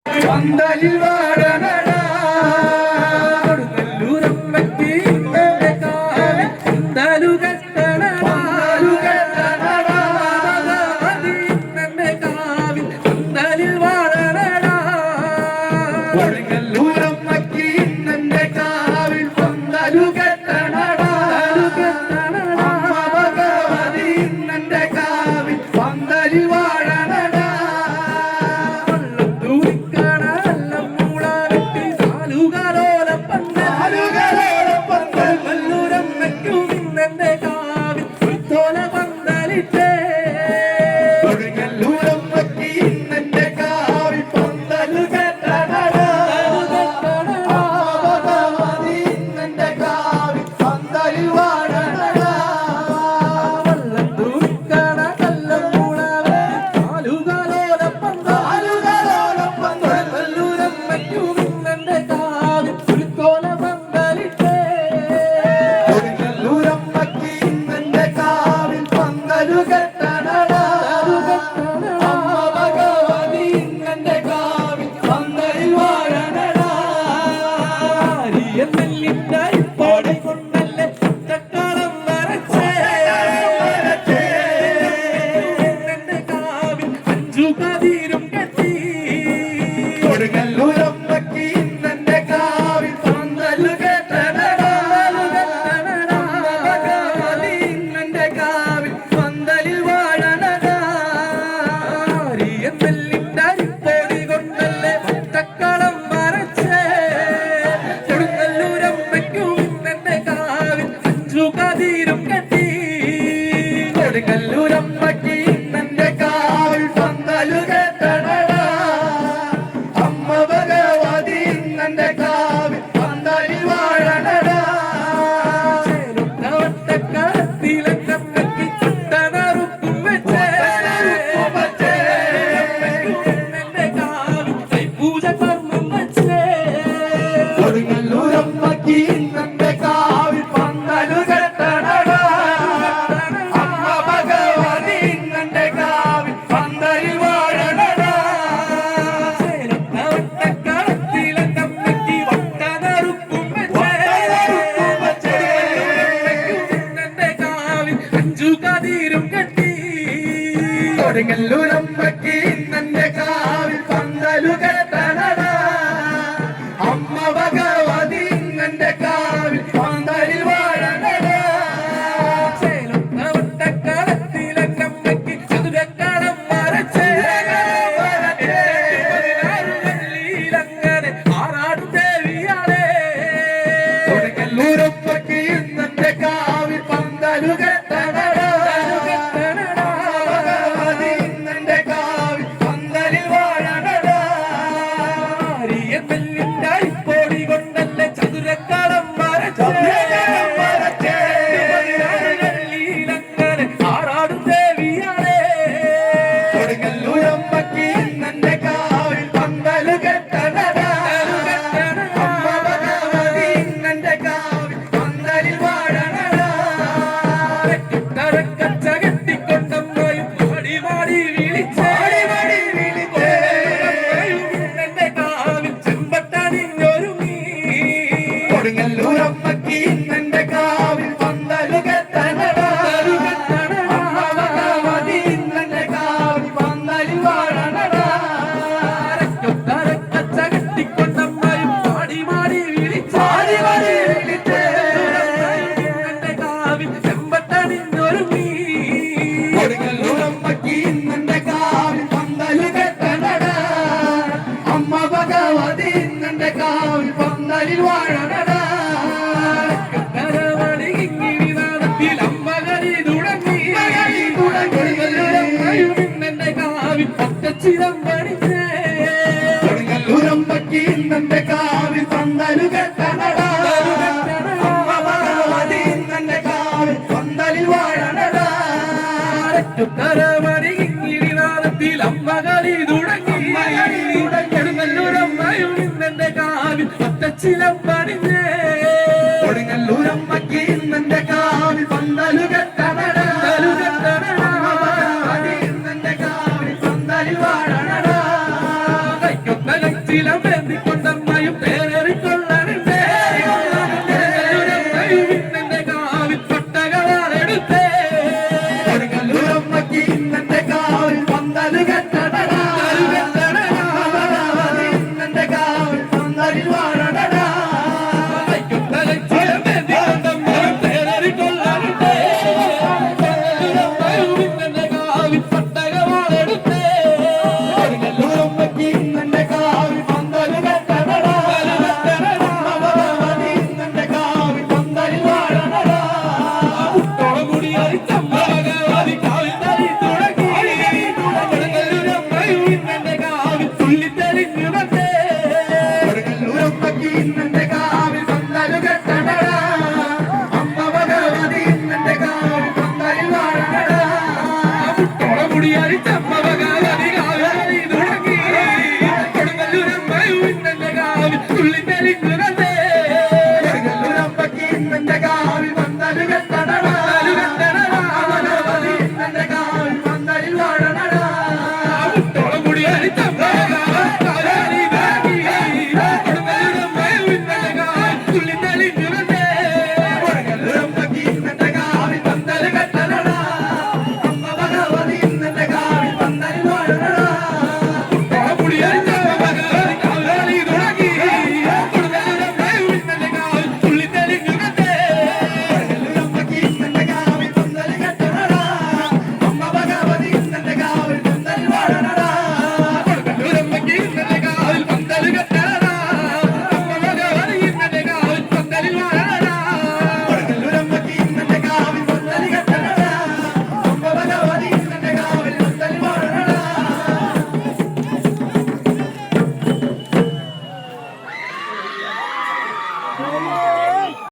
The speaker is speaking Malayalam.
പന്തലിൽ വാഴനടാ കൊടുങ്ങല്ലൂരമ്മയ്ക്ക് ഇന്നത്തെ കാവിൽ പന്തലു കെട്ടണടാ ഇന്നത്തെ കാവിൽ പന്തലിൽ വാഴനടാ കൊടുങ്ങല്ലൂരമ്മയ്ക്ക് ഇന്നത്തെ കാവിൽ പന്തലു കെട്ടണടാ അമ്മ ഭഗവതി ഇന്നത്തെ കാവിൽ പന്തലിൽ വാഴനടാ കൊടുങ്ങല്ലൂരമ്മയ്ക്ക് ഇന്നത്തെ കാവിൽ പന്തലു കെട്ടണടാ അമ്മ ഭഗവതി ഇന്നത്തെ കാവിൽ പന്തലിൽ വാഴണടാ വട്ടക്കാലത്തിലമ്മയ്ക്ക് ചുട്ടനറുക്കും വെച്ചേ ഇന്നത്തെ കാവിൽ കൈപൂജ കർമ്മം വെച്ചേ കൊടുങ്ങല്ലൂരമ്മയ്ക്ക് ഇന്നത്തെ കാവിൽ പന്തലു കെട്ടണടാ കൊടുങ്ങല്ലൂരമ്മയ്ക്ക് ഇന്നത്തെ കാവിൽ പന്തലു കെട്ടണടാ അമ്മ ഭഗവതി ഇന്നത്തെ കാവിൽ പന്തലിൽ വാഴണടാ വട്ടക്കാലത്തിലമ്മയ്ക്ക് ചതുരക്കാലം വരച്ചേ ആറാടു ദേവിയാളേ കൊടുങ്ങല്ലൂരമ്മയ്ക്ക് ഇന്നത്തെ കാവിൽ പന്തലു കെട്ടണടാ കൊടുങ്ങല്ലൂരമ്മയ്ക്ക് ഇന്നത്തെ കാവിൽ പന്തലു കെട്ടണടാ അമ്മ ഭഗവതി ഇന്നത്തെ കാവിൽ പന്തലിൽ വാഴണടാ കെട്ടിക്കൊണ്ടമ്മയും പാടി മാടി വിളിച്ചേ ഇന്നത്തെ കാവിൽ ചെമ്പട്ടണിഞ്ഞൊരുങ്ങി കൊടുങ്ങല്ലൂരമ്മയ്ക്ക് ഇന്നത്തെ കാവിൽ പന്തലു കെട്ടണടാ അമ്മ ഭഗവതി ഇന്നത്തെ കാവിൽ പന്തലിൽ വാഴണടാ കൊടുങ്ങല്ലൂരമ്മയ്ക്ക് ഇന്നത്തെ കാവിൽ പന്തലു കെട്ടണടാ അമ്മ ഭഗവതി ഇന്നത്തെ കാവിൽ പന്തലിൽ വാഴണടാ കരമണിനാദത്തിൽ അമ്മകളി തുടങ്ങി കൊടുങ്ങല്ലൂരമ്മയും ഇന്നത്തെ കാവിൽ ഒറ്റച്ചിലം പണിഞ്ഞേ കൊടുങ്ങല്ലൂരമ്മയ്ക്ക് ഇന്നത്തെ കാവിൽ പന്തലു കെട്ടണടാ ഇന്നത്തെ കാവിൽ പന്തലിൽ വാഴണടാ പട്ടച്ചിലമേന്തിക്കൊണ്ടമ്മയും പേരേറിക്കൊള്ളാനുണ്ടേ ഇന്നെ കാവിൽ പട്ടകളാണെടുത്തേ കൊടുങ്ങല്ലൂരമ്മയ്ക്ക് ഇന്നെ കാവിൽ പന്തല് കെട്ടടടാ ഇന്നെ കാവിൽ പന്തലിൽ വാഴടടാ പട്ടച്ചിലമേന്തിക്കൊണ്ടമ്മയും പേരേറിക്കൊള്ളാനുണ്ടേ ഇന്നെ കാവിൽ പട്ടകളാണെടുത്തേ കൊടുങ്ങല്ലൂരമ്മയ്ക്ക് ഇന്നെ കാവിൽ പന്തല് കെട്ടടടാ ഇന്നെ കാവിൽ പന്തലിൽ വാഴടടാ മുട്ടോളമുടിയായി ചമ്പകവാതി കാവിൽ തരി തുടങ്ങി കൊടുങ്ങല്ലൂരമ്മയും ഇന്നെ കാവിൽ തുള്ളിത്തെളിഞ്ഞു വന്നേ കൊടുങ്ങല്ലൂരമ്മയ്ക്ക് ഇന്നെ കാവിൽ പന്തല് കെട്ടടടാ അമ്മ ഭഗവതി ഇന്നെ കാവിൽ പന്തലിൽ വാഴടടാ മുട്ടോളമുടിയായി ചമ്പകവാതി കാവിൽ തരി തുടങ്ങി കൊടുങ്ങല്ലൂരമ്മയും ഇന്നെ കാവിൽ തുള്ളിത്തെളിഞ്ഞു വന്നേ കൊടുങ്ങല്ലൂരമ്മയ്ക്ക് ഇന്നെ കാവിൽ പന്തല് കെട്ടടടാ ഭഗവതി ഇന്നെ കാവിൽ പന്തലിൽ വാഴടടാ മുട്ടോളമുടിയായി ചമ്പകവാതി കാവിൽ തരി കൊടുങ്ങല്ലൂരമ്മയും ഇന്നെ കാവിൽ തുള്ളിത്തെളിഞ്ഞു വന്നേ കൊടുങ്ങല്ലൂരമ്മയ്ക്ക് ഇന്നെ കാവിൽ പന്തല് കെട്ടടടാ അമ്മ ഭഗവതി ഇന്നെ കാവിൽ പന്തലിൽ വാഴടടാ മുട്ടോളമുടിയായി ചമ്പകവാതി കാവിൽ തരി തുടങ്ങി കൊടുങ്ങല്ലൂരമ്മയും ഇന്നെ കാവിൽ തുള്ളിത്തെളിഞ്ഞു വന്നേ കൊടുങ്ങല്ലൂരമ്മയ്ക്ക് ഇന്നെ കാവിൽ പന്തല് കെട്ടടടാ അമ്മ ഭഗവതി ഇന്നെ കാവിൽ പന്തലിൽ വാഴടടാ കൊടുങ്ങല്ലൂരമ്മയ്ക്ക് ഇന്നലെ കാവിൽ പന്തല് കെട്ടടാ അമ്മ ഭഗവതി ഇന്നലെ കാവിൽ പന്തലിൽ വാഴടാ കൊടുങ്ങല്ലൂരമ്മയ്ക്ക് ഇന്നെ കാവിൽ പന്തല് കെട്ടടടാ അമ്മ ഭഗവതി ഇന്നെ കാവിൽ പന്തലിൽ വാഴടടാ ആ